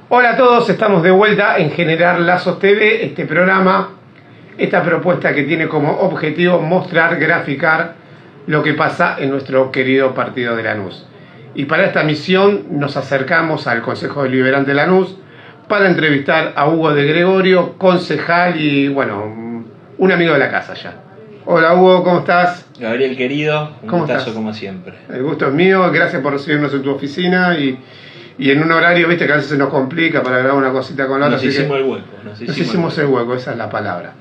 Hola a todos, estamos de vuelta en Generar Lazos TV, este programa, esta propuesta que tiene como objetivo mostrar, graficar lo que pasa en nuestro querido partido de Lanús. Y para esta misión nos acercamos al Consejo Deliberante de Lanús para entrevistar a Hugo de Gregorio, concejal y, bueno, un amigo de la casa ya. Hola Hugo, ¿cómo estás? Gabriel querido, un gustazo como siempre. El gusto es mío, gracias por recibirnos en tu oficina y en un horario, viste, que a veces se nos complica para grabar una cosita con la otra. Nos hicimos el hueco. Nos hicimos el hueco, esa es la palabra.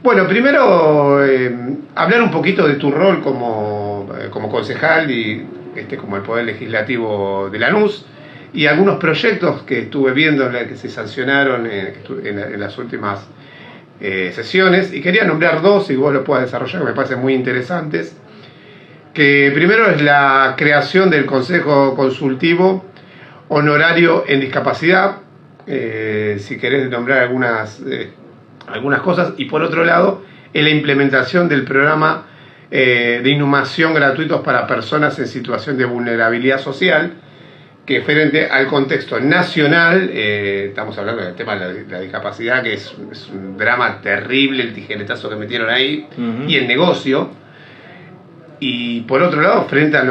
Bueno, primero hablar un poquito de tu rol como concejal y como el Poder Legislativo de Lanús y algunos proyectos que estuve viendo que se sancionaron en las últimas sesiones, y quería nombrar dos y vos lo puedas desarrollar, que me parecen muy interesantes. Que primero es la creación del Consejo Consultivo Honorario en Discapacidad, si querés nombrar algunas cosas, y por otro lado, en la implementación del programa de inhumación gratuitos para personas en situación de vulnerabilidad social, que frente al contexto nacional, estamos hablando del tema de la discapacidad, que es un drama terrible, el tijeretazo que metieron ahí, y el negocio. Y por otro lado, frente a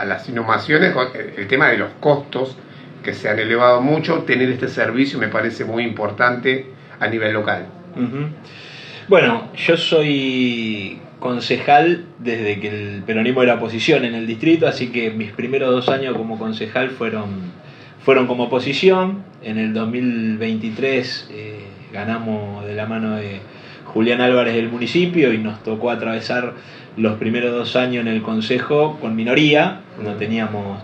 las inhumaciones, el tema de los costos, que se han elevado mucho, tener este servicio me parece muy importante a nivel local. Bueno, yo soy concejal desde que el peronismo era oposición en el distrito, así que mis primeros 2 años como concejal fueron como oposición. En el 2023 ganamos de la mano de Julián Álvarez del municipio y nos tocó atravesar los primeros 2 años en el consejo con minoría. No teníamos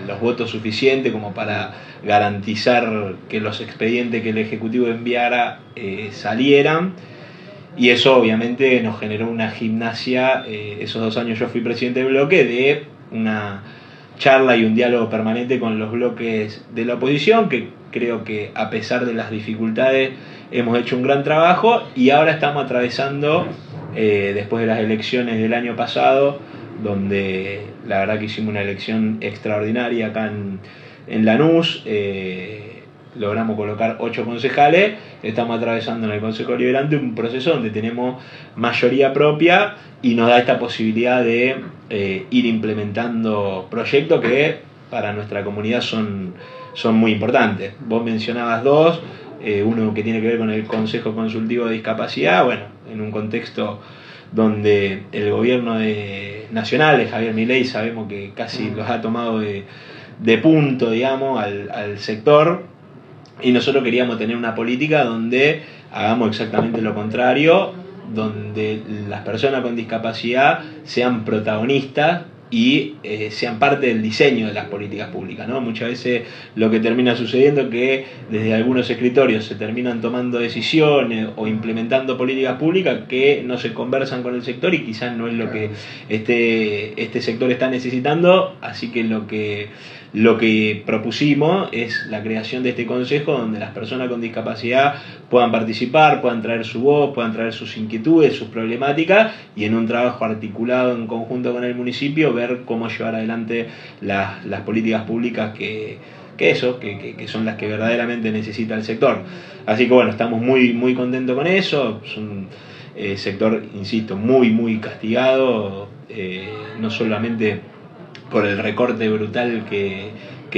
los votos suficientes como para garantizar que los expedientes que el Ejecutivo enviara salieran, y eso obviamente nos generó una gimnasia. Esos 2 años yo fui presidente del bloque, de una charla y un diálogo permanente con los bloques de la oposición, que creo que a pesar de las dificultades hemos hecho un gran trabajo, y ahora estamos atravesando, después de las elecciones del año pasado, donde la verdad que hicimos una elección extraordinaria acá en Lanús, logramos colocar 8 concejales. Estamos atravesando en el Consejo Deliberante un proceso donde tenemos mayoría propia y nos da esta posibilidad de ir implementando proyectos que para nuestra comunidad son muy importantes. Vos mencionabas 2, uno que tiene que ver con el Consejo Consultivo de Discapacidad, bueno, en un contexto donde el gobierno nacional de Javier Milei sabemos que casi los ha tomado de punto, digamos, al sector, y nosotros queríamos tener una política donde hagamos exactamente lo contrario, donde las personas con discapacidad sean protagonistas y sean parte del diseño de las políticas públicas, ¿no? Muchas veces lo que termina sucediendo es que desde algunos escritorios se terminan tomando decisiones o implementando políticas públicas que no se conversan con el sector y quizás no es lo que este sector está necesitando. Así que lo que propusimos es la creación de este consejo donde las personas con discapacidad puedan participar, puedan traer su voz, puedan traer sus inquietudes, sus problemáticas, y en un trabajo articulado en conjunto con el municipio ver cómo llevar adelante las políticas públicas que son las que verdaderamente necesita el sector. Así que bueno, estamos muy contentos con eso. Es un sector, insisto, muy castigado, no solamente por el recorte brutal que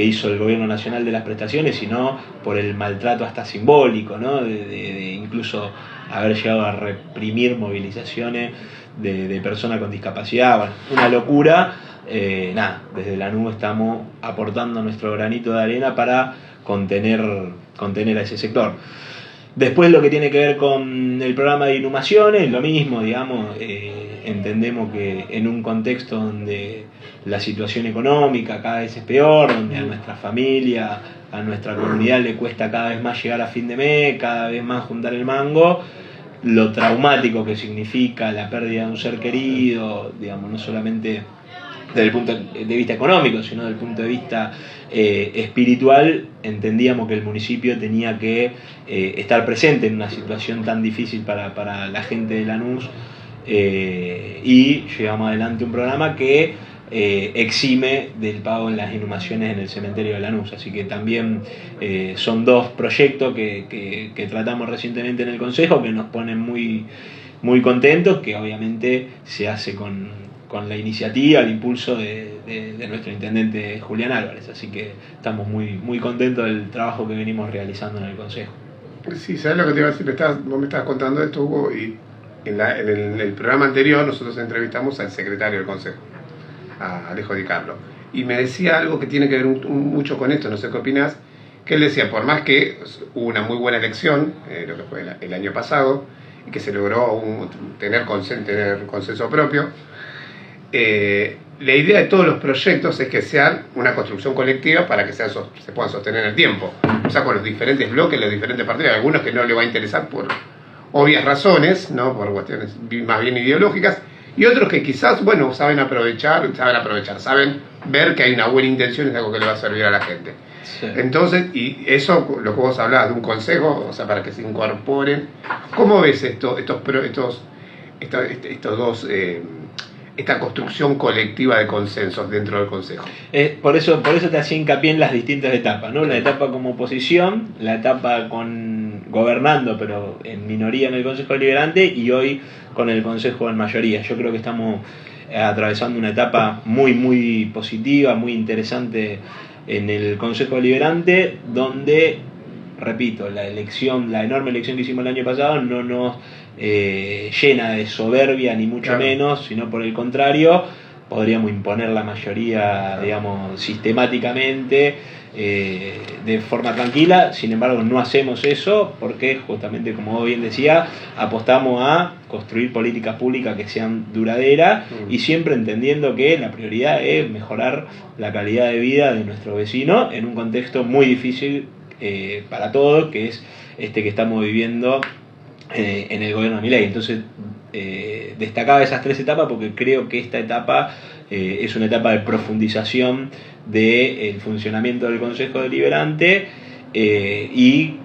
hizo el gobierno nacional de las prestaciones, sino por el maltrato hasta simbólico, ¿no? de incluso haber llegado a reprimir movilizaciones de personas con discapacidad. Bueno, una locura. Desde Lanús estamos aportando nuestro granito de arena para contener a ese sector. Después, lo que tiene que ver con el programa de inhumaciones, lo mismo, digamos. Entendemos que en un contexto donde la situación económica cada vez es peor, donde a nuestra familia, a nuestra comunidad le cuesta cada vez más llegar a fin de mes, cada vez más juntar el mango, lo traumático que significa la pérdida de un ser querido, digamos, no solamente desde el punto de vista económico, sino desde el punto de vista espiritual, entendíamos que el municipio tenía que estar presente en una situación tan difícil para la gente de Lanús, y llevamos adelante un programa que exime del pago en las inhumaciones en el cementerio de Lanús. Así que también son dos proyectos que tratamos recientemente en el Consejo, que nos ponen muy, muy contentos, que obviamente se hace con la iniciativa, el impulso de nuestro intendente Julián Álvarez. Así que estamos muy, muy contentos del trabajo que venimos realizando en el Consejo. Sí, ¿sabes lo que te iba a decir? Vos me estabas contando esto, Hugo, y en el programa anterior nosotros entrevistamos al secretario del Consejo, a Alejo Di Carlo, y me decía algo que tiene que ver mucho con esto, no sé qué opinás, que él decía, por más que hubo una muy buena elección, lo que fue el año pasado, y que se logró tener consenso propio, la idea de todos los proyectos es que sean una construcción colectiva para que se puedan sostener en el tiempo, o sea, con los diferentes bloques, los diferentes partidos, algunos que no le va a interesar por obvias razones, ¿no? Por cuestiones más bien ideológicas, y otros que quizás, bueno, saben aprovechar, saben ver que hay una buena intención, es algo que le va a servir a la gente. Sí. Entonces, y eso, lo que vos hablabas de un consejo, o sea, para que se incorporen, ¿cómo ves estos dos, esta construcción colectiva de consensos dentro del Consejo? Por eso te hacía hincapié en las distintas etapas, ¿no? La etapa como oposición, la etapa gobernando, pero en minoría en el Consejo Deliberante, y hoy con el Consejo en mayoría. Yo creo que estamos atravesando una etapa muy, muy positiva, muy interesante en el Consejo Deliberante, donde, repito, la enorme elección que hicimos el año pasado no nos llena de soberbia ni mucho Claro. menos, sino por el contrario, podríamos imponer la mayoría, digamos, sistemáticamente, de forma tranquila. Sin embargo, no hacemos eso porque justamente, como vos bien decías, apostamos a construir políticas públicas que sean duraderas y siempre entendiendo que la prioridad es mejorar la calidad de vida de nuestros vecinos en un contexto muy difícil para todos, que es este que estamos viviendo en el gobierno de Milei. Entonces destacaba esas tres etapas porque creo que esta etapa es una etapa de profundización del funcionamiento del Consejo Deliberante y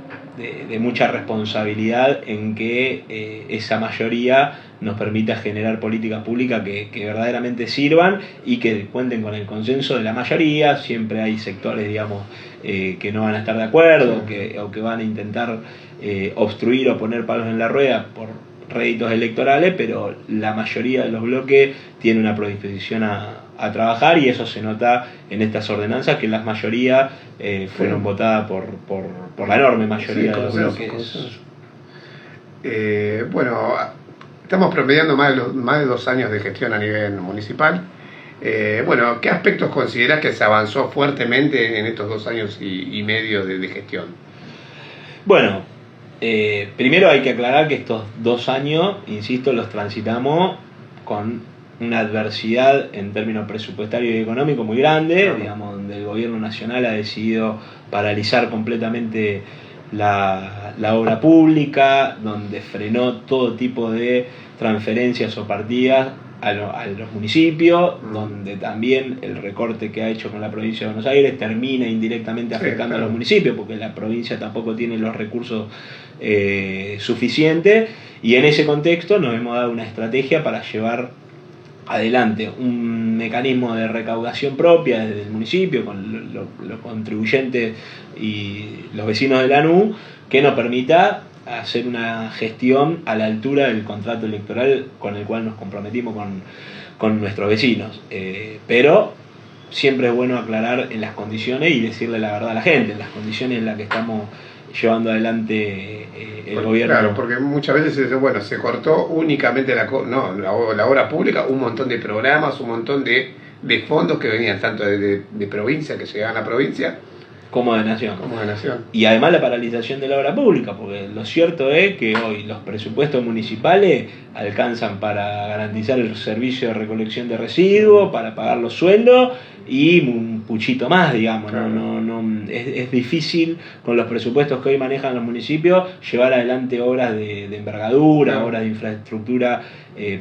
de mucha responsabilidad en que esa mayoría nos permita generar políticas públicas que verdaderamente sirvan y que cuenten con el consenso de la mayoría. Siempre hay sectores, digamos, que no van a estar de acuerdo o que van a intentar obstruir o poner palos en la rueda por réditos electorales, pero la mayoría de los bloques tiene una predisposición a trabajar, y eso se nota en estas ordenanzas, que las mayorías fueron votadas por la enorme mayoría de los bloques. Bueno, estamos promediando más de 2 años de gestión a nivel municipal. Bueno, ¿qué aspectos considerás que se avanzó fuertemente en estos 2 años y medio de gestión? Bueno, primero hay que aclarar que estos 2 años, insisto, los transitamos con una adversidad en términos presupuestarios y económicos muy grande, digamos, donde el gobierno nacional ha decidido paralizar completamente la obra pública, donde frenó todo tipo de transferencias o partidas a los municipios, donde también el recorte que ha hecho con la provincia de Buenos Aires termina indirectamente afectando a los municipios, porque la provincia tampoco tiene los recursos suficientes, y en ese contexto nos hemos dado una estrategia para llevar adelante un mecanismo de recaudación propia desde el municipio con los contribuyentes y los vecinos de Lanús, que nos permita hacer una gestión a la altura del contrato electoral con el cual nos comprometimos con nuestros vecinos. Pero siempre es bueno aclarar en las condiciones y decirle la verdad a la gente, en las condiciones en las que estamos llevando adelante el gobierno. Claro, porque muchas veces se dice, bueno, se cortó únicamente la obra pública, un montón de programas, un montón de fondos que venían tanto de provincia, que llegaban a provincia, como de nación. Y además la paralización de la obra pública, porque lo cierto es que hoy los presupuestos municipales alcanzan para garantizar el servicio de recolección de residuos, para pagar los sueldos y un puchito más, digamos. Claro. Es difícil con los presupuestos que hoy manejan los municipios llevar adelante obras de envergadura, obras de infraestructura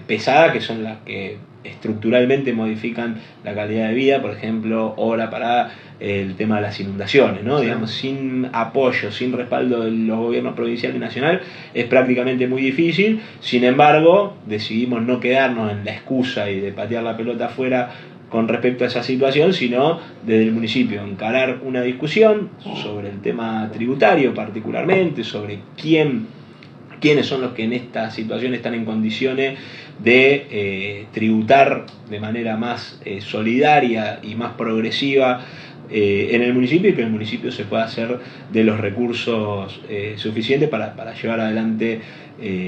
pesada, que son las que estructuralmente modifican la calidad de vida, por ejemplo, ahora para el tema de las inundaciones, ¿no? Sí. Digamos, sin apoyo, sin respaldo de los gobiernos provincial y nacional, es prácticamente muy difícil. Sin embargo, decidimos no quedarnos en la excusa y de patear la pelota afuera con respecto a esa situación, sino desde el municipio encarar una discusión sobre el tema tributario particularmente, sobre quiénes son los que en esta situación están en condiciones de tributar de manera más solidaria y más progresiva en el municipio, y que el municipio se pueda hacer de los recursos suficientes para llevar adelante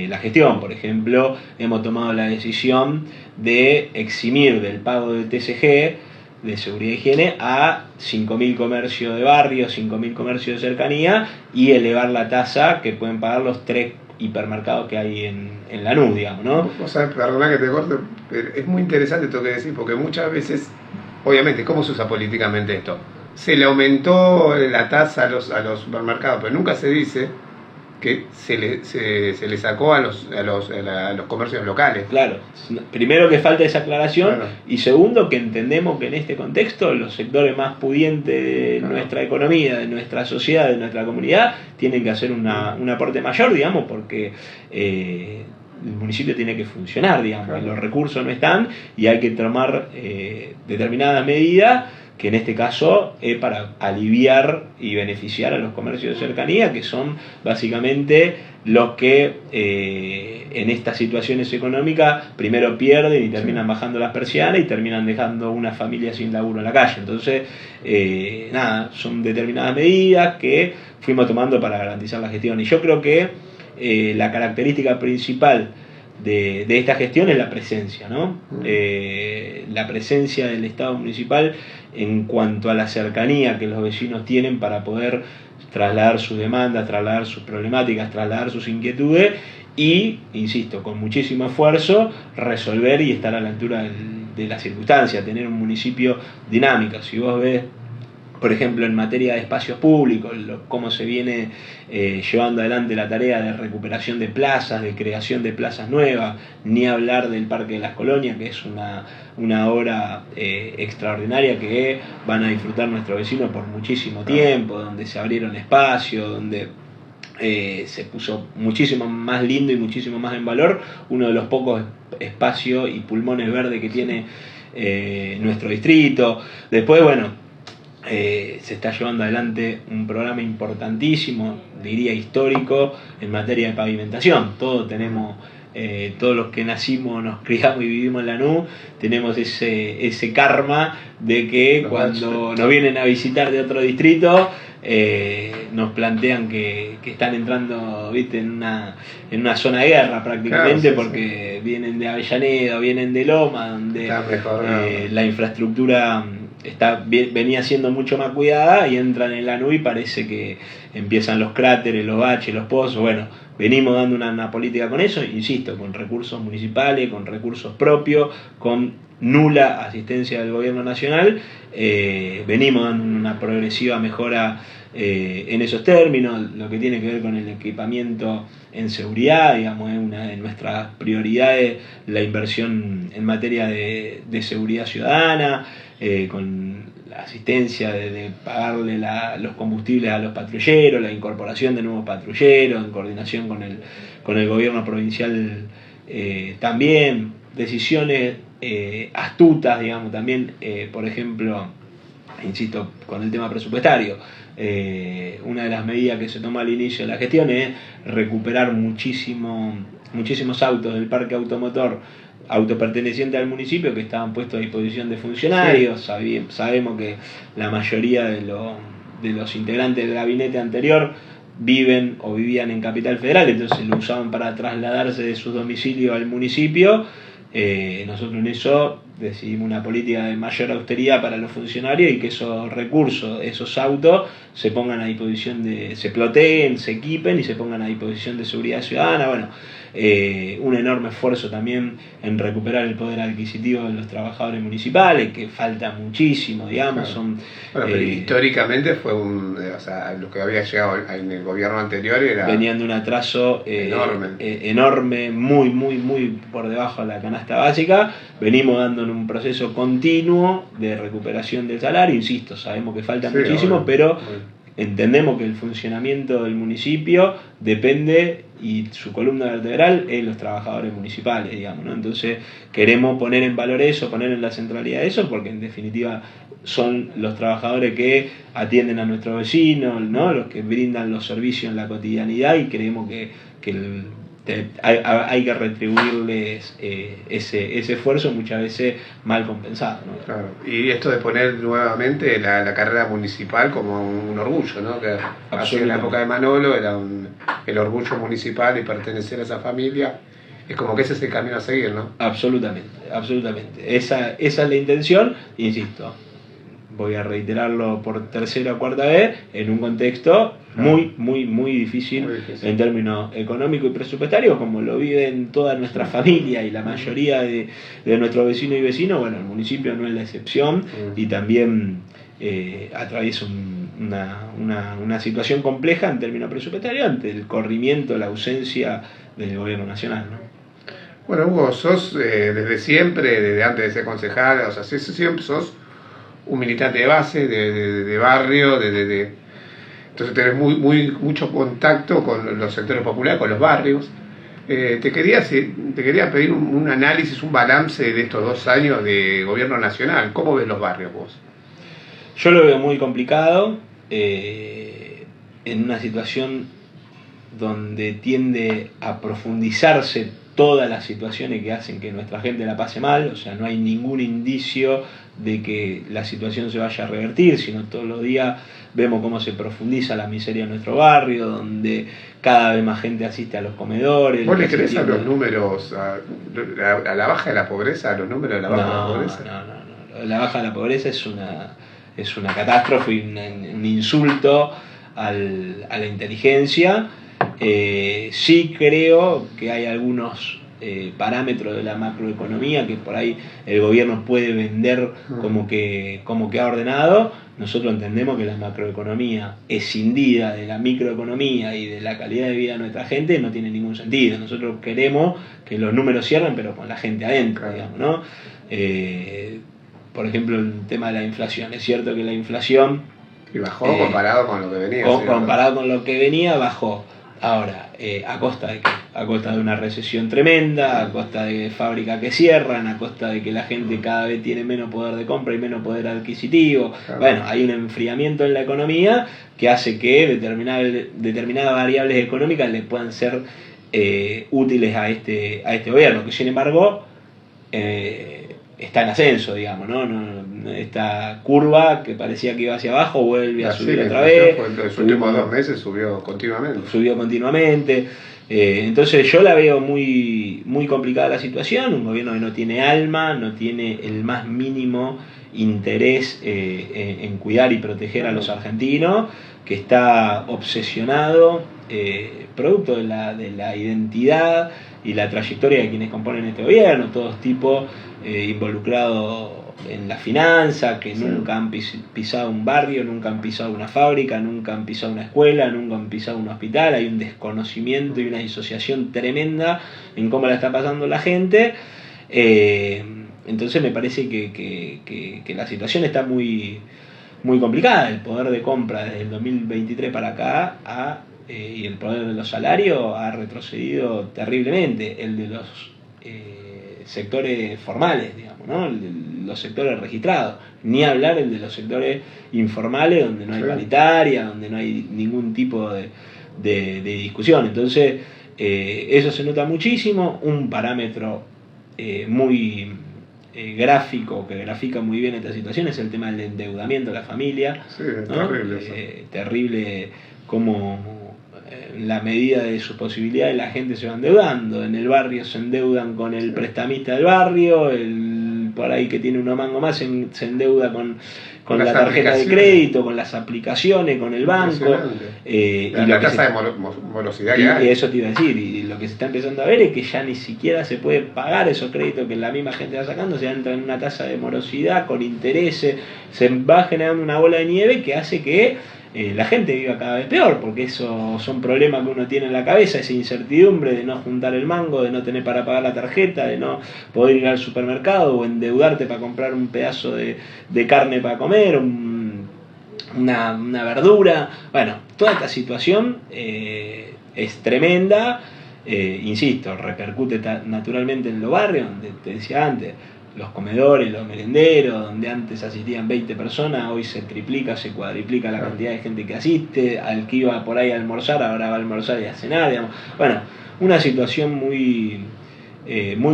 la gestión. Por ejemplo, hemos tomado la decisión de eximir del pago del TCG de seguridad e higiene a 5.000 comercios de barrio, 5.000 comercios de cercanía, y elevar la tasa que pueden pagar los 3 hipermercados que hay en Lanús, digamos, ¿no? O sea, perdona que te corte, pero es muy interesante esto que decís, porque muchas veces, obviamente, ¿cómo se usa políticamente esto? Se le aumentó la tasa a los supermercados, pero nunca se dice que se le sacó a los comercios locales. Claro, primero que falta esa aclaración, Claro. Y segundo que entendemos que en este contexto los sectores más pudientes de Claro. nuestra economía, de nuestra sociedad, de nuestra comunidad, tienen que hacer un aporte mayor, digamos, porque el municipio tiene que funcionar, digamos, Claro. y los recursos no están, y hay que tomar determinadas medidas, que en este caso es para aliviar y beneficiar a los comercios de cercanía, que son básicamente los que en estas situaciones económicas primero pierden y terminan bajando las persianas y terminan dejando una familia sin laburo en la calle. Entonces, nada, son determinadas medidas que fuimos tomando para garantizar la gestión. Y yo creo que la característica principal de esta gestión es la presencia, ¿no? La presencia del Estado municipal en cuanto a la cercanía que los vecinos tienen para poder trasladar sus demandas, trasladar sus problemáticas, trasladar sus inquietudes y, insisto, con muchísimo esfuerzo, resolver y estar a la altura de la circunstancia, tener un municipio dinámico. Si vos ves, por ejemplo, en materia de espacios públicos, cómo se viene llevando adelante la tarea de recuperación de plazas, de creación de plazas nuevas, ni hablar del Parque de las Colonias, que es una obra extraordinaria que van a disfrutar nuestros vecinos por muchísimo tiempo, donde se abrieron espacios, donde se puso muchísimo más lindo y muchísimo más en valor uno de los pocos espacios y pulmones verdes que tiene nuestro distrito. Después, bueno, se está llevando adelante un programa importantísimo, diría histórico, en materia de pavimentación. Todos tenemos, todos los que nacimos, nos criamos y vivimos en Lanús, tenemos ese karma de que cuando nos vienen a visitar de otro distrito, nos plantean que están entrando, ¿viste?, en una zona de guerra prácticamente, claro, porque vienen de Avellaneda, vienen de Loma, donde la infraestructura venía siendo mucho más cuidada, y entran en Lanús y parece que empiezan los cráteres, los baches, los pozos. Bueno, venimos dando una política con eso, insisto, con recursos municipales, con recursos propios, con nula asistencia del gobierno nacional. Venimos dando una progresiva mejora en esos términos. Lo que tiene que ver con el equipamiento en seguridad, digamos, es una de nuestras prioridades, la inversión en materia de seguridad ciudadana, con la asistencia de pagarle los combustibles a los patrulleros, la incorporación de nuevos patrulleros en coordinación con el gobierno provincial, también decisiones astutas, digamos, también, por ejemplo, insisto, con el tema presupuestario. Una de las medidas que se tomó al inicio de la gestión es recuperar muchísimos autos del parque automotor autoperteneciente al municipio que estaban puestos a disposición de funcionarios. Sí. Sabemos que la mayoría de los integrantes del gabinete anterior viven o vivían en Capital Federal, entonces lo usaban para trasladarse de sus domicilios al municipio. Nosotros en eso decidimos una política de mayor austeridad para los funcionarios y que esos recursos, esos autos, se pongan a disposición se ploteen, se equipen y se pongan a disposición de seguridad ciudadana. Bueno, un enorme esfuerzo también en recuperar el poder adquisitivo de los trabajadores municipales, que falta muchísimo, digamos. Claro. Son, Bueno, pero históricamente fue o sea, lo que había llegado en el gobierno anterior era... Venían de un atraso enorme, muy por debajo de la canasta básica. Venimos dando en un proceso continuo de recuperación del salario, insisto, sabemos que falta muchísimo, pero entendemos que el funcionamiento del municipio depende, y su columna vertebral es los trabajadores municipales, digamos, ¿no? Entonces queremos poner en valor eso, poner en la centralidad eso, porque en definitiva son los trabajadores que atienden a nuestros vecinos, ¿no? Los que brindan los servicios en la cotidianidad, y creemos que hay que retribuirles ese esfuerzo, muchas veces mal compensado, ¿no? Claro. Y esto de poner nuevamente la carrera municipal como un orgullo, ¿no? Que así en la época de Manolo era el orgullo municipal y pertenecer a esa familia. Es como que ese es el camino a seguir, ¿no? Absolutamente. Esa es la intención, insisto. Voy a reiterarlo por tercera o cuarta vez, en un contexto muy difícil en términos económicos y presupuestarios, como lo viven toda nuestra familia y la mayoría de nuestros vecinos y vecinos. Bueno, el municipio no es la excepción, y también atraviesa una situación compleja en términos presupuestarios ante el corrimiento, la ausencia del gobierno nacional, ¿no? Bueno, Hugo, sos desde siempre, desde antes de ser concejal, o sea, siempre sos un militante de base, de barrio, entonces tenés mucho contacto con los sectores populares, con los barrios. Te quería pedir un análisis, un balance de estos 2 años de gobierno nacional. ¿Cómo ves los barrios vos? Yo lo veo muy complicado, en una situación donde tiende a profundizarse todas las situaciones que hacen que nuestra gente la pase mal. O sea, no hay ningún indicio de que la situación se vaya a revertir, sino todos los días vemos cómo se profundiza la miseria en nuestro barrio, donde cada vez más gente asiste a los comedores. ¿Vos le crees a los números, a la baja de la pobreza, a los números de la baja de la pobreza? No. La baja de la pobreza es una catástrofe, un insulto a la inteligencia. Sí creo que hay algunos parámetros de la macroeconomía que por ahí el gobierno puede vender como que ha ordenado. Nosotros entendemos que la macroeconomía escindida de la microeconomía y de la calidad de vida de nuestra gente no tiene ningún sentido. Nosotros queremos que los números cierren, pero con la gente adentro, digamos, ¿no? Por ejemplo, el tema de la inflación. Es cierto que la inflación... Y bajó comparado con lo que venía. Comparado con lo que venía, bajó. Ahora, ¿a costa de qué? A costa de una recesión tremenda, a costa de fábricas que cierran, a costa de que la gente cada vez tiene menos poder de compra y menos poder adquisitivo. Claro. Bueno, hay un enfriamiento en la economía que hace que determinadas variables económicas le puedan ser útiles a este gobierno, que sin embargo está en ascenso, digamos, ¿no? Esta curva que parecía que iba hacia abajo vuelve a subir otra vez. En los últimos 2 meses subió continuamente. Entonces yo la veo muy complicada la situación, un gobierno que no tiene alma, no tiene el más mínimo interés en cuidar y proteger a los argentinos, que está obsesionado, producto de la identidad y la trayectoria de quienes componen este gobierno, todos tipos involucrados en la finanza, que nunca han pisado un barrio, nunca han pisado una fábrica, nunca han pisado una escuela, nunca han pisado un hospital. Hay un desconocimiento y una disociación tremenda en cómo la está pasando la gente. Entonces me parece que la situación está muy complicada. El poder de compra desde el 2023 para acá y el poder de los salarios ha retrocedido terriblemente. El de los sectores formales, digamos, ¿no? Los sectores registrados, ni hablar el de los sectores informales, donde no hay paritaria, donde no hay ningún tipo de discusión. Entonces eso se nota muchísimo. Un parámetro muy gráfico, que grafica muy bien esta situación, es el tema del endeudamiento de la familia, ¿no? Terrible como en la medida de sus posibilidades la gente se va endeudando. En el barrio se endeudan con el prestamista del barrio, el por ahí que tiene unos mangos más se endeuda con la tarjeta de crédito, con las aplicaciones, con el banco. Y la tasa de morosidad que hay. Y eso te iba a decir, y lo que se está empezando a ver es que ya ni siquiera se puede pagar esos créditos que la misma gente va sacando, se entra en una tasa de morosidad con intereses, se va generando una bola de nieve que hace que la gente viva cada vez peor, porque eso son problemas que uno tiene en la cabeza, esa incertidumbre de no juntar el mango, de no tener para pagar la tarjeta, de no poder ir al supermercado o endeudarte para comprar un pedazo de carne para comer, una verdura. Bueno, toda esta situación es tremenda, insisto, repercute naturalmente en los barrios, donde te decía antes, los comedores, los merenderos, donde antes asistían 20 personas, hoy se triplica, se cuadriplica la cantidad de gente que asiste, al que iba por ahí a almorzar, ahora va a almorzar y a cenar, digamos. Bueno, una situación muy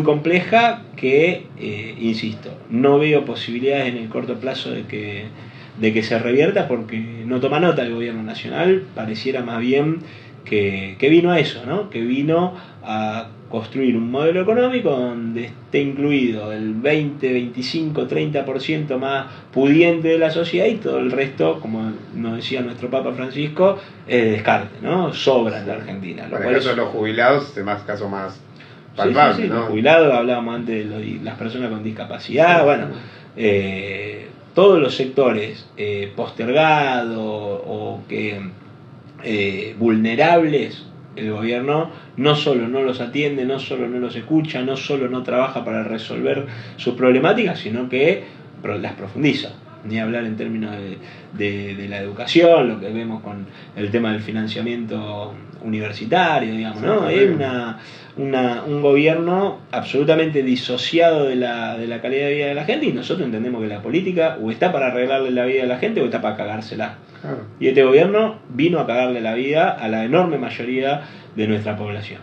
compleja que, insisto, no veo posibilidades en el corto plazo de que se revierta, porque no toma nota el gobierno nacional, pareciera más bien que vino a eso, ¿no? Que vino a construir un modelo económico donde esté incluido el 20, 25, 30% más pudiente de la sociedad y todo el resto, como nos decía nuestro Papa Francisco, es de descarte, ¿no? Sobra en la Argentina. Bueno, eso los jubilados es más caso más palpable, sí, ¿no? Los jubilados, hablábamos antes de las personas con discapacidad, bueno, todos los sectores postergados o que vulnerables, el gobierno no solo no los atiende, no solo no los escucha, no solo no trabaja para resolver sus problemáticas, sino que las profundiza. Ni hablar en términos de la educación, lo que vemos con el tema del financiamiento universitario, digamos, ¿no? Hay un gobierno absolutamente disociado de la calidad de vida de la gente, y nosotros entendemos que la política o está para arreglarle la vida a la gente o está para cagársela. Claro. Y este gobierno vino a cagarle la vida a la enorme mayoría de nuestra población.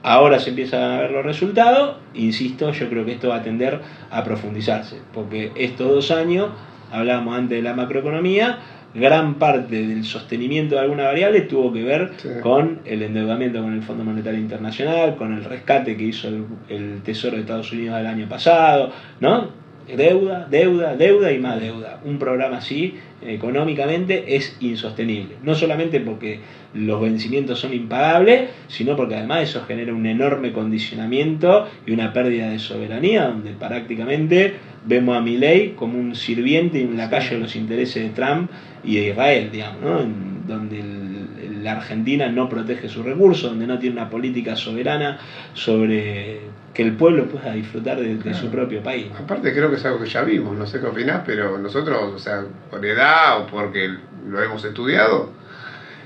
Ahora se empiezan a ver los resultados, insisto, yo creo que esto va a tender a profundizarse, porque estos 2 años, hablábamos antes de la macroeconomía, gran parte del sostenimiento de alguna variable tuvo que ver con el endeudamiento con el Fondo Monetario Internacional, con el rescate que hizo el Tesoro de Estados Unidos el año pasado, ¿no? Deuda, deuda, deuda y más deuda. Un programa así, económicamente, es insostenible. No solamente porque los vencimientos son impagables, sino porque además eso genera un enorme condicionamiento y una pérdida de soberanía, donde prácticamente vemos a Milei como un sirviente y un lacayo de los intereses de Trump y de Israel, digamos, ¿no? Donde la Argentina no protege sus recursos, donde no tiene una política soberana sobre que el pueblo pueda disfrutar de su propio país. Aparte creo que es algo que ya vimos, no sé qué opinás, pero nosotros, o sea, por edad o porque lo hemos estudiado,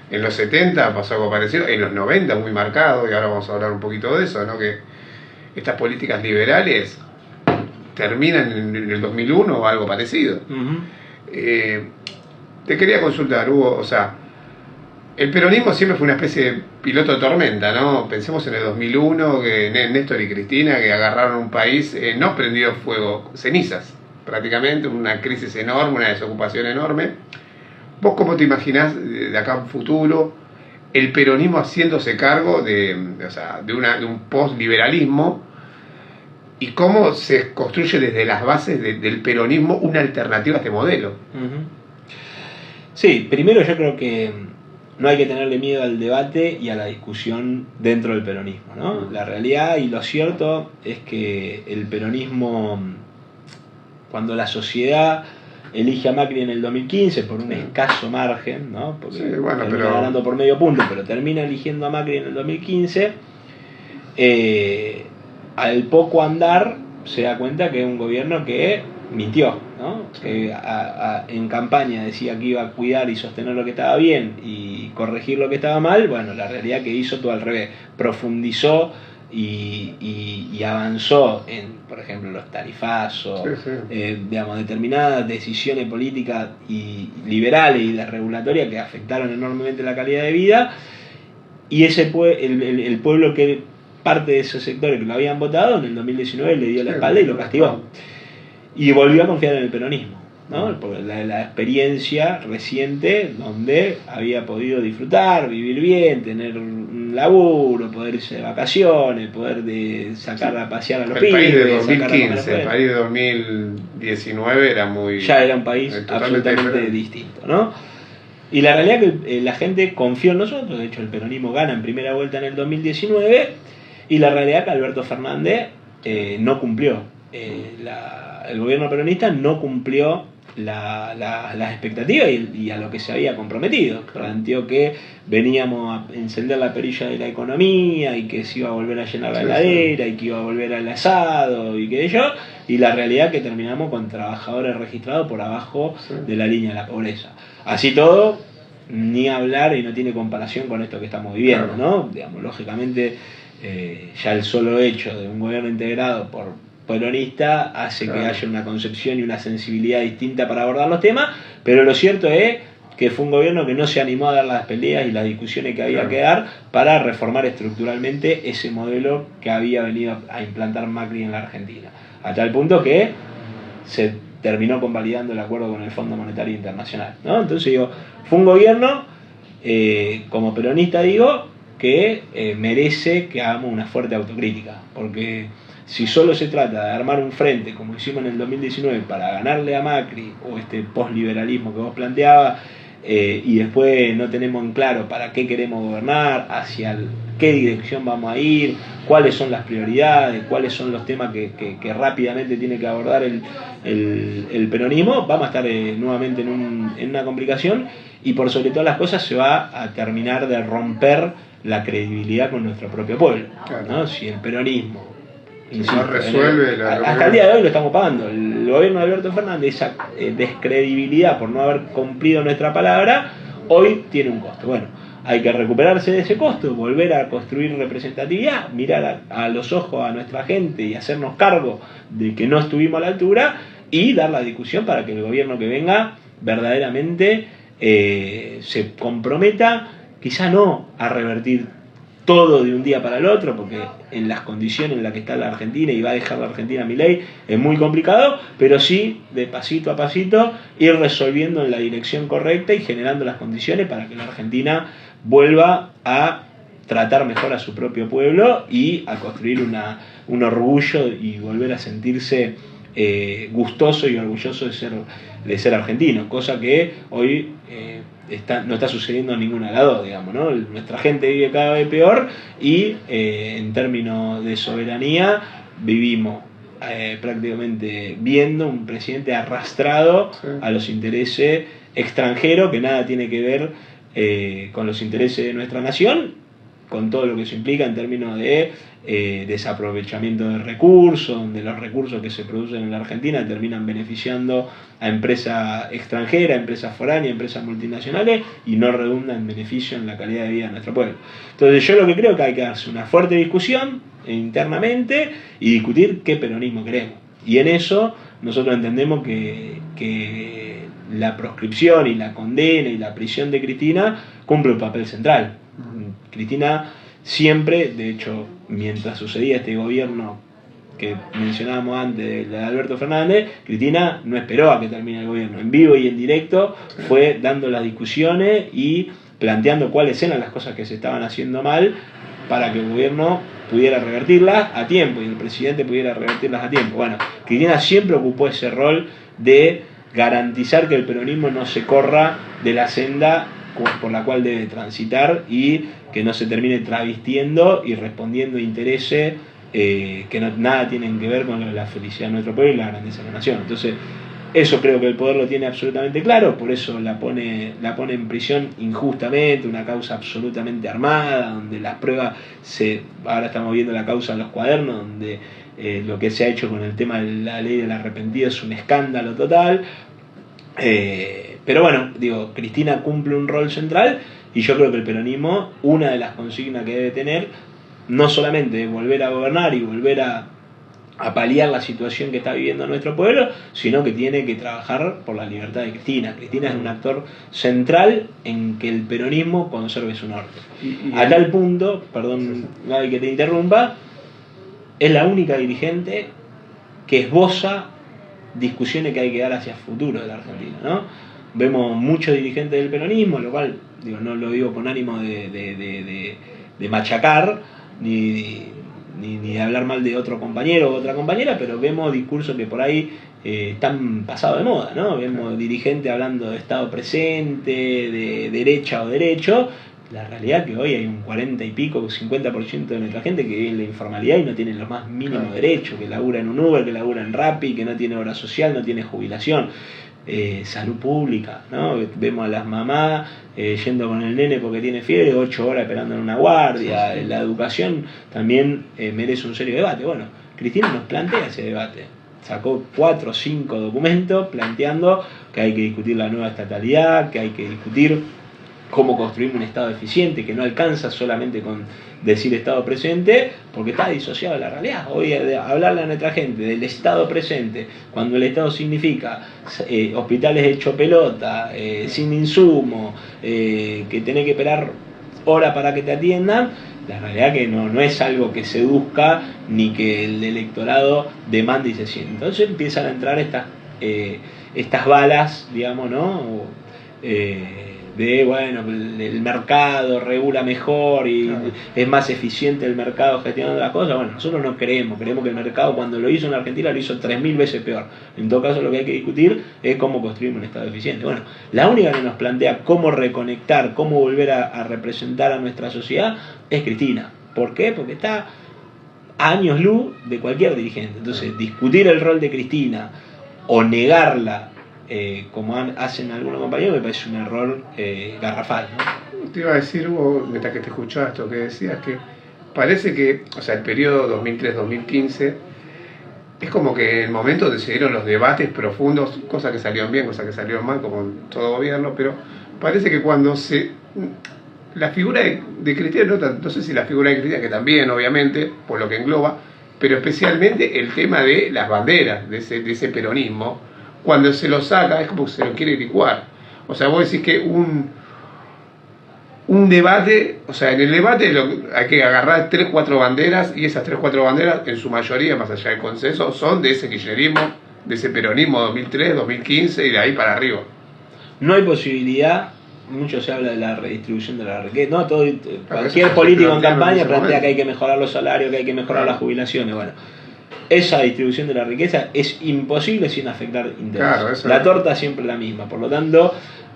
en los 70 pasó algo parecido, en los 90 muy marcado, y ahora vamos a hablar un poquito de eso, ¿no? Que estas políticas liberales terminan en el 2001 o algo parecido. Te quería consultar, Hugo, o sea, el peronismo siempre fue una especie de piloto de tormenta, ¿no? Pensemos en el 2001, que Néstor y Cristina, que agarraron un país, no prendido fuego, cenizas, prácticamente, una crisis enorme, una desocupación enorme. ¿Vos cómo te imaginás de acá a un futuro el peronismo haciéndose cargo de un post-liberalismo y cómo se construye desde las bases del peronismo una alternativa a este modelo? Sí, primero yo creo que no hay que tenerle miedo al debate y a la discusión dentro del peronismo, ¿no? La realidad y lo cierto es que el peronismo, cuando la sociedad elige a Macri en el 2015 por un escaso margen, ¿no? Porque termina ganando por medio punto, pero termina eligiendo a Macri en el 2015, al poco andar se da cuenta que es un gobierno que mintió, ¿no? Que en campaña decía que iba a cuidar y sostener lo que estaba bien y corregir lo que estaba mal. Bueno, la realidad que hizo todo al revés, profundizó y avanzó en, por ejemplo, los tarifazos, digamos, determinadas decisiones políticas y liberales y de regulatoria que afectaron enormemente la calidad de vida, y ese el pueblo, que parte de esos sectores que lo habían votado, en el 2019 le dio la espalda y lo castigó. Y volvió a confiar en el peronismo, ¿no? Por la experiencia reciente donde había podido disfrutar, vivir bien, tener un un laburo, poder irse de vacaciones, poder sacar a pasear a los pibes. El país de 2015, el país de 2019 era muy... Ya era un país absolutamente distinto, ¿no? Y la realidad es que la gente confió en nosotros, de hecho el peronismo gana en primera vuelta en el 2019, y la realidad es que Alberto Fernández no cumplió. El gobierno peronista no cumplió las expectativas y a lo que se había comprometido. Planteó que veníamos a encender la perilla de la economía y que se iba a volver a llenar la heladera y que iba a volver al asado y que yo, y la realidad es que terminamos con trabajadores registrados por abajo de la línea de la pobreza. Así todo, ni hablar, y no tiene comparación con esto que estamos viviendo, ¿no? Digamos, lógicamente, ya el solo hecho de un gobierno integrado por peronista hace que haya una concepción y una sensibilidad distinta para abordar los temas, pero lo cierto es que fue un gobierno que no se animó a dar las peleas y las discusiones que había que dar para reformar estructuralmente ese modelo que había venido a implantar Macri en la Argentina, a tal punto que se terminó convalidando el acuerdo con el Fondo Monetario Internacional, ¿no? Entonces digo, fue un gobierno, como peronista digo, que merece que hagamos una fuerte autocrítica, porque si solo se trata de armar un frente, como hicimos en el 2019, para ganarle a Macri, o este posliberalismo que vos planteabas, y después no tenemos en claro para qué queremos gobernar, hacia qué dirección vamos a ir, cuáles son las prioridades, cuáles son los temas que rápidamente tiene que abordar el peronismo, vamos a estar nuevamente en una complicación, y por sobre todas las cosas se va a terminar de romper la credibilidad con nuestro propio pueblo, ¿no? Si el peronismo, insisto, no resuelve hasta el día de hoy lo estamos pagando. El gobierno de Alberto Fernández, esa descredibilidad por no haber cumplido nuestra palabra, hoy tiene un costo. Bueno, hay que recuperarse de ese costo, volver a construir representatividad, mirar a los ojos a nuestra gente y hacernos cargo de que no estuvimos a la altura, y dar la discusión para que el gobierno que venga verdaderamente se comprometa, quizá no a revertir todo de un día para el otro, porque en las condiciones en las que está la Argentina y va a dejar la Argentina Milei es muy complicado, pero sí de pasito a pasito ir resolviendo en la dirección correcta y generando las condiciones para que la Argentina vuelva a tratar mejor a su propio pueblo y a construir un orgullo y volver a sentirse gustoso y orgulloso de ser argentino, cosa que hoy no está sucediendo en ninguna de las dos, digamos, ¿no? Nuestra gente vive cada vez peor y en términos de soberanía vivimos prácticamente viendo un presidente arrastrado a los intereses extranjeros, que nada tiene que ver con los intereses de nuestra nación, con todo lo que eso implica en términos de desaprovechamiento de recursos, donde los recursos que se producen en la Argentina terminan beneficiando a empresas extranjeras, empresas foráneas, empresas multinacionales, y no redundan en beneficio en la calidad de vida de nuestro pueblo. Entonces yo lo que creo es que hay que darse una fuerte discusión internamente y discutir qué peronismo queremos. Y en eso nosotros entendemos que la proscripción y la condena y la prisión de Cristina cumple un papel central. Cristina siempre, de hecho, mientras sucedía este gobierno que mencionábamos antes de Alberto Fernández, Cristina no esperó a que termine el gobierno. En vivo y en directo fue dando las discusiones y planteando cuáles eran las cosas que se estaban haciendo mal para que el gobierno pudiera revertirlas a tiempo y el presidente pudiera revertirlas a tiempo. Bueno, Cristina siempre ocupó ese rol de garantizar que el peronismo no se corra de la senda por la cual debe transitar y que no se termine travestiendo y respondiendo a intereses que nada tienen que ver con la felicidad de nuestro pueblo y la grandeza de la nación. Entonces, eso creo que el poder lo tiene absolutamente claro, por eso la pone en prisión injustamente, una causa absolutamente armada, donde las pruebas ahora estamos viendo la causa en los cuadernos, donde lo que se ha hecho con el tema de la ley del arrepentido es un escándalo total. Pero bueno, digo, Cristina cumple un rol central y yo creo que el peronismo, una de las consignas que debe tener, no solamente es volver a gobernar y volver a paliar la situación que está viviendo nuestro pueblo, sino que tiene que trabajar por la libertad de Cristina. Cristina es un actor central en que el peronismo conserve su norte. A tal punto, perdón Gaby que te interrumpa, es la única dirigente que esboza discusiones que hay que dar hacia el futuro de la Argentina, ¿no? Vemos muchos dirigentes del peronismo, lo cual no lo digo con ánimo de de machacar, ni de hablar mal de otro compañero o otra compañera, pero vemos discursos que por ahí están pasados de moda, ¿no? Vemos dirigentes hablando de Estado presente, de derecha o derecho. La realidad es que hoy hay un 40 y pico, 50% de nuestra gente que vive en la informalidad y no tiene los más mínimos derechos, que labura en un Uber, que labura en Rappi, que no tiene obra social, no tiene jubilación. Salud pública, ¿no? Vemos a las mamás yendo con el nene porque tiene fiebre, 8 horas esperando en una guardia. La educación también merece un serio debate. Bueno, Cristina nos plantea ese debate. Sacó 4 o 5 documentos planteando que hay que discutir la nueva estatalidad, que hay que discutir cómo construir un Estado eficiente, que no alcanza solamente con decir Estado presente, porque está disociado de la realidad. Hoy hablarle a nuestra gente del Estado presente, cuando el Estado significa hospitales hecho pelota, sin insumo, que tenés que esperar horas para que te atiendan, la realidad que no es algo que seduzca ni que el electorado demande y se siente. Entonces empiezan a entrar estas balas, digamos, ¿no? De bueno, el mercado regula mejor y claro, es más eficiente el mercado gestionando las cosas. Bueno, nosotros no creemos que el mercado cuando lo hizo en Argentina lo hizo 3000 veces peor. En todo caso lo que hay que discutir es cómo construir un Estado eficiente. Bueno, la única que nos plantea cómo reconectar, cómo volver a representar a nuestra sociedad es Cristina. ¿Por qué? Porque está a años luz de cualquier dirigente. Entonces, discutir el rol de Cristina o negarla, como hacen algunos compañeros, me parece un error garrafal, ¿no? Te iba a decir, Hugo, mientras que te escuchaba esto que decías, que parece que, o sea, el periodo 2003-2015 es como que el momento donde se dieron los debates profundos, cosas que salieron bien, cosas que salieron mal, como en todo gobierno, pero parece que cuando la figura de Cristina, no sé si la figura de Cristina, que también, obviamente, por lo que engloba, pero especialmente el tema de las banderas, de ese peronismo, cuando se lo saca es como que se lo quiere licuar. O sea, vos decís que un debate, o sea, en el debate hay que agarrar 3-4 banderas, y esas 3-4 banderas, en su mayoría, más allá del consenso, son de ese kirchnerismo, de ese peronismo 2003, 2015 y de ahí para arriba. No hay posibilidad, mucho se habla de la redistribución de la riqueza, no, cualquier político en campaña plantea que hay que mejorar los salarios, que hay que mejorar las jubilaciones. Bueno, esa distribución de la riqueza es imposible sin afectar intereses. Claro, la torta siempre es la misma, por lo tanto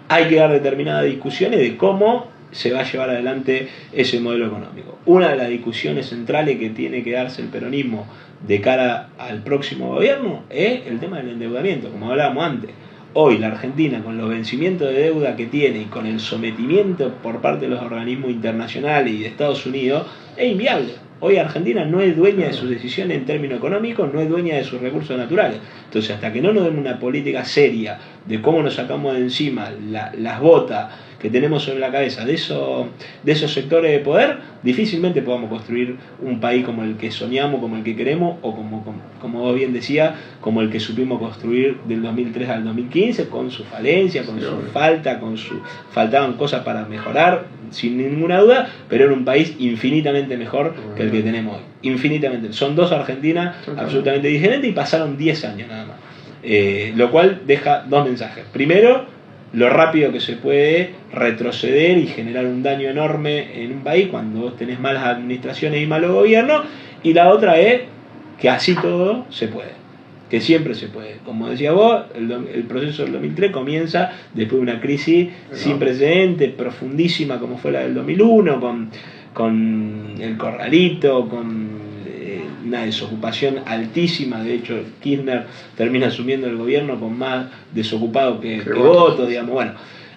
hay que dar determinadas discusiones de cómo se va a llevar adelante ese modelo económico. Una de las discusiones centrales que tiene que darse el peronismo de cara al próximo gobierno es el tema del endeudamiento, como hablábamos antes. Hoy la Argentina, con los vencimientos de deuda que tiene y con el sometimiento por parte de los organismos internacionales y de Estados Unidos, es inviable. Hoy Argentina no es dueña de sus decisiones en términos económicos, no es dueña de sus recursos naturales. Entonces, hasta que no nos den una política seria de cómo nos sacamos de encima las botas que tenemos sobre la cabeza de esos sectores de poder, difícilmente podamos construir un país como el que soñamos, como el que queremos, o como vos bien decías, como el que supimos construir del 2003 al 2015, con su falencia, con su falta, faltaban cosas para mejorar, sin ninguna duda, pero era un país infinitamente mejor que el que tenemos hoy. Infinitamente. Son dos Argentinas absolutamente diferentes y pasaron 10 años nada más. Lo cual deja dos mensajes. Primero, lo rápido que se puede retroceder y generar un daño enorme en un país cuando vos tenés malas administraciones y malos gobiernos. Y la otra es que así todo se puede, que siempre se puede. Como decía vos, el proceso del 2003 comienza después de una crisis sin precedentes, profundísima como fue la del 2001, con el corralito, con una desocupación altísima. De hecho, Kirchner termina asumiendo el gobierno con más desocupados que votos, digamos. Bueno,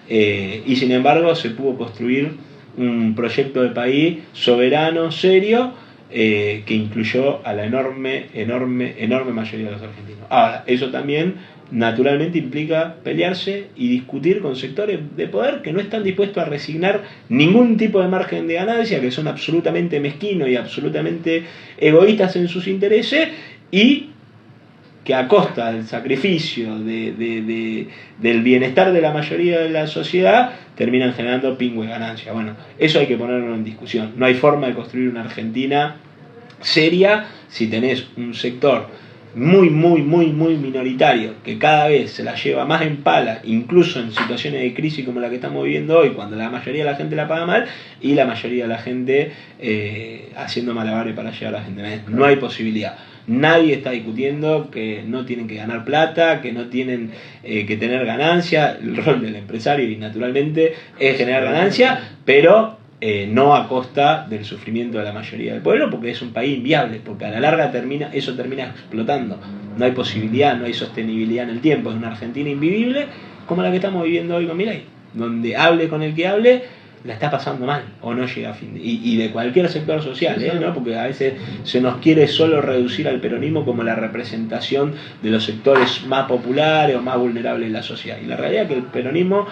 y sin embargo se pudo construir un proyecto de país soberano, serio, que incluyó a la enorme mayoría de los argentinos. Ahora, eso también naturalmente implica pelearse y discutir con sectores de poder que no están dispuestos a resignar ningún tipo de margen de ganancia, que son absolutamente mezquinos y absolutamente egoístas en sus intereses, y que a costa del sacrificio del bienestar de la mayoría de la sociedad terminan generando pingüe ganancia. Bueno, eso hay que ponerlo en discusión. No hay forma de construir una Argentina seria si tenés un sector muy minoritario, que cada vez se la lleva más en pala, incluso en situaciones de crisis como la que estamos viviendo hoy, cuando la mayoría de la gente la paga mal y la mayoría de la gente haciendo malabares para llevar a la gente. No hay posibilidad. Nadie está discutiendo que no tienen que ganar plata, que no tienen que tener ganancia. El rol del empresario, y naturalmente, es generar ganancia, pero no a costa del sufrimiento de la mayoría del pueblo, porque es un país inviable, porque a la larga eso termina explotando. No hay posibilidad, no hay sostenibilidad en el tiempo. Es una Argentina invivible como la que estamos viviendo hoy con Milei, donde hable con el que hable, la está pasando mal o no llega a fin y de cualquier sector social, ¿no? Porque a veces se nos quiere solo reducir al peronismo como la representación de los sectores más populares o más vulnerables de la sociedad, y la realidad es que el peronismo,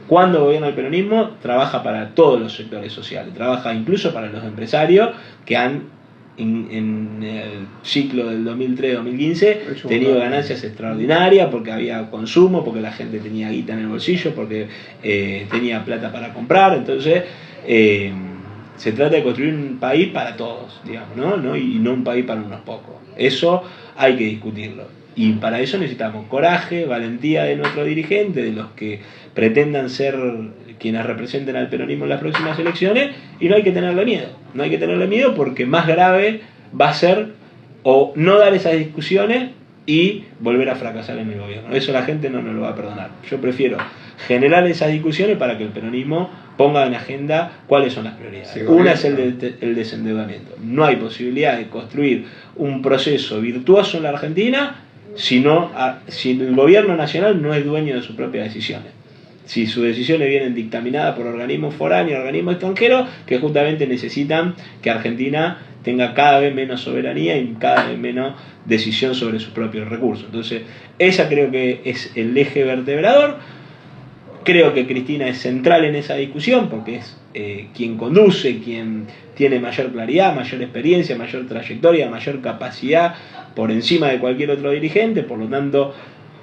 cuando gobierna el peronismo, trabaja para todos los sectores sociales, trabaja incluso para los empresarios que han en el ciclo del 2003-2015 tenido ganancias extraordinarias porque había consumo, porque la gente tenía guita en el bolsillo, porque tenía plata para comprar. Entonces se trata de construir un país para todos, digamos, ¿no? Y no un país para unos pocos. Eso hay que discutirlo, y para eso necesitamos coraje, valentía de nuestros dirigentes, de los que pretendan ser quienes representen al peronismo en las próximas elecciones, y no hay que tenerle miedo, porque más grave va a ser o no dar esas discusiones y volver a fracasar en el gobierno. Eso la gente no nos lo va a perdonar. Yo prefiero generar esas discusiones para que el peronismo ponga en agenda cuáles son las prioridades. Sí, una es el desendeudamiento. No hay posibilidad de construir un proceso virtuoso en la Argentina si el gobierno nacional no es dueño de sus propias decisiones. Si sus decisiones vienen dictaminadas por organismos foráneos, organismos extranjeros, que justamente necesitan que Argentina tenga cada vez menos soberanía y cada vez menos decisión sobre sus propios recursos. Entonces, esa creo que es el eje vertebrador. Creo que Cristina es central en esa discusión, porque es quien conduce, quien tiene mayor claridad, mayor experiencia, mayor trayectoria, mayor capacidad por encima de cualquier otro dirigente. Por lo tanto,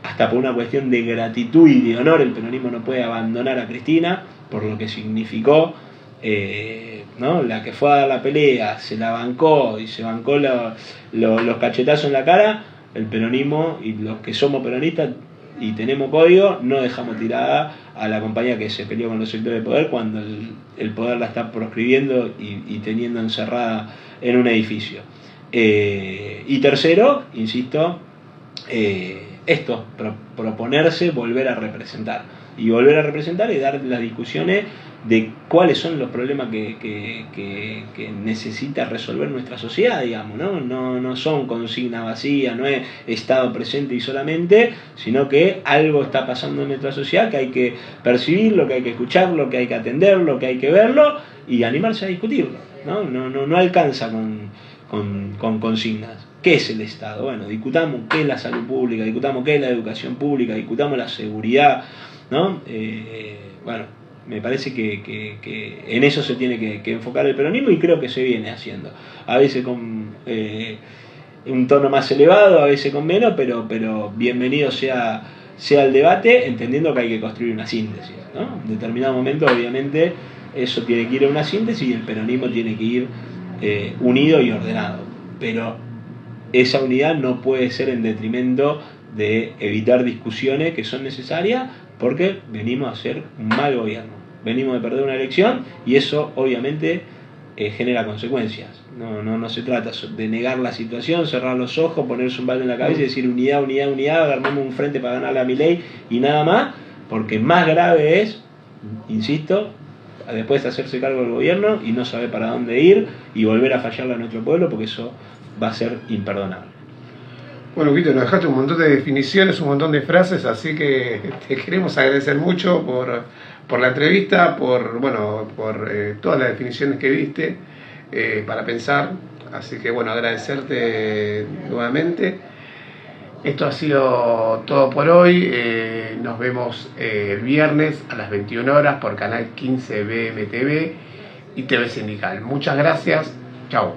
hasta por una cuestión de gratitud y de honor, el peronismo no puede abandonar a Cristina por lo que significó, ¿no? La que fue a dar la pelea, se la bancó y se bancó los cachetazos en la cara. El peronismo y los que somos peronistas y tenemos código, no dejamos tirada a la compañía que se peleó con los sectores de poder cuando el poder la está proscribiendo y teniendo encerrada en un edificio. Y tercero, insisto, proponerse volver a representar y dar las discusiones de cuáles son los problemas que necesita resolver nuestra sociedad, digamos, ¿no? No son consignas vacías, no es Estado presente y solamente, sino que algo está pasando en nuestra sociedad que hay que percibirlo, que hay que escucharlo, que hay que atenderlo, que hay que verlo y animarse a discutirlo, ¿no? No alcanza con consignas. ¿Qué es el Estado? Bueno, discutamos qué es la salud pública, discutamos qué es la educación pública, discutamos la seguridad, ¿no? Bueno, me parece que en eso se tiene que enfocar el peronismo, y creo que se viene haciendo. A veces con un tono más elevado, a veces con menos, pero bienvenido sea el debate, entendiendo que hay que construir una síntesis, ¿no? En determinado momento, obviamente, eso tiene que ir a una síntesis y el peronismo tiene que ir unido y ordenado. Pero esa unidad no puede ser en detrimento de evitar discusiones que son necesarias, porque venimos a hacer un mal gobierno, venimos de perder una elección y eso obviamente genera consecuencias. No se trata de negar la situación, cerrar los ojos, ponerse un balde en la cabeza y decir unidad, armemos un frente para ganarle a Milei y nada más, porque más grave es, insisto, después de hacerse cargo del gobierno y no saber para dónde ir y volver a fallarle a nuestro pueblo, porque eso va a ser imperdonable. Bueno, Vito, nos dejaste un montón de definiciones, un montón de frases, así que te queremos agradecer mucho por la entrevista, por todas las definiciones que diste para pensar. Así que bueno, agradecerte nuevamente. Esto ha sido todo por hoy. Nos vemos el viernes a las 21 horas por Canal 15 BMTV y TV Sindical. Muchas gracias. Chao.